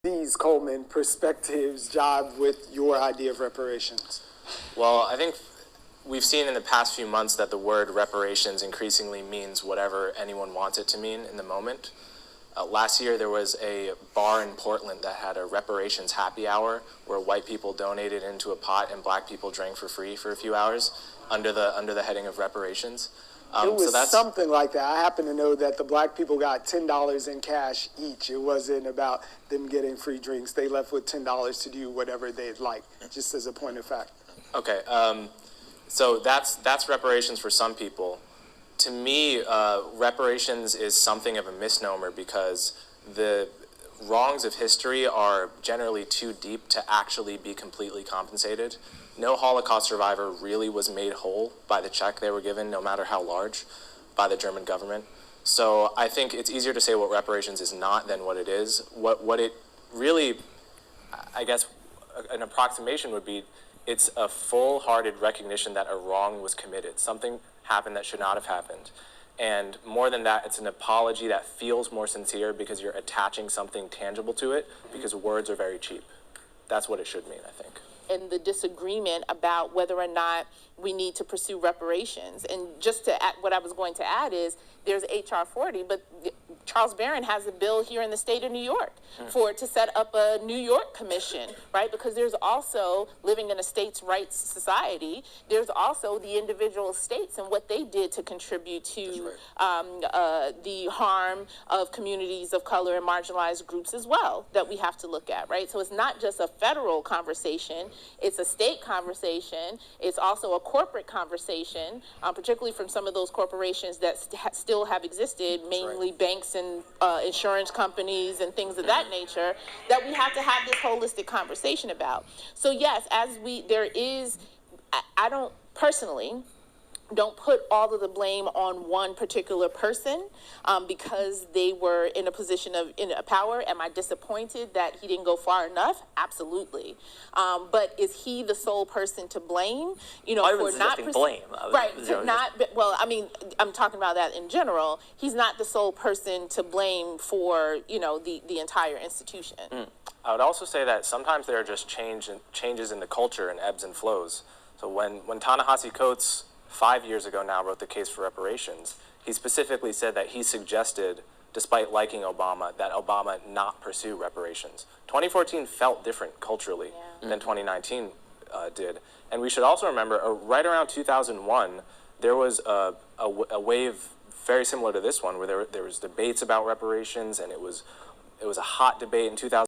these Coleman perspectives jive with your idea of reparations? Well, I think we've seen in the past few months that the word reparations increasingly means whatever anyone wants it to mean in the moment. Last year, there was a bar in Portland that had a reparations happy hour where white people donated into a pot and black people drank for free for a few hours under the heading of reparations. It was something like that. I happen to know that the black people got $10 in cash each. It wasn't about them getting free drinks. They left with $10 to do whatever they'd like, just as a point of fact. Okay, so that's reparations for some people. To me, reparations is something of a misnomer because the wrongs of history are generally too deep to actually be completely compensated. No Holocaust survivor really was made whole by the check they were given, no matter how large, by the German government. So I think it's easier to say what reparations is not than what it is. What it really, I guess, an approximation would be, it's a full-hearted recognition that a wrong was committed. Something happened that should not have happened. And more than that, it's an apology that feels more sincere because you're attaching something tangible to it, because words are very cheap. That's what it should mean, I think. And the disagreement about whether or not we need to pursue reparations. And just to add, what I was going to add is there's H.R. 40, but Charles Barron has a bill here in the state of New York for it to set up a New York commission, right? Because there's also, living in a states' rights society, there's also the individual states and what they did to contribute to the harm of communities of color and marginalized groups as well that we have to look at, right? So it's not just a federal conversation, it's a state conversation, it's also a corporate conversation, particularly from some of those corporations that still have existed, mainly banks and insurance companies and things of that nature, that we have to have this holistic conversation about. So yes, I don't personally don't put all of the blame on one particular person because they were in a position of power. Am I disappointed that he didn't go far enough? Absolutely. But is he the sole person to blame? You know, for not blame. Well, I mean, I'm talking about that in general. He's not the sole person to blame for, you know, the entire institution. I would also say that sometimes there are just changes in the culture and ebbs and flows. So when Ta-Nehisi Coates 5 years ago now wrote the case for reparations, he specifically said that he suggested, despite liking Obama, that Obama not pursue reparations. 2014 felt different culturally than 2019 did. And we should also remember, right around 2001, there was a wave very similar to this one, where there was debates about reparations, and it was a hot debate in 2000.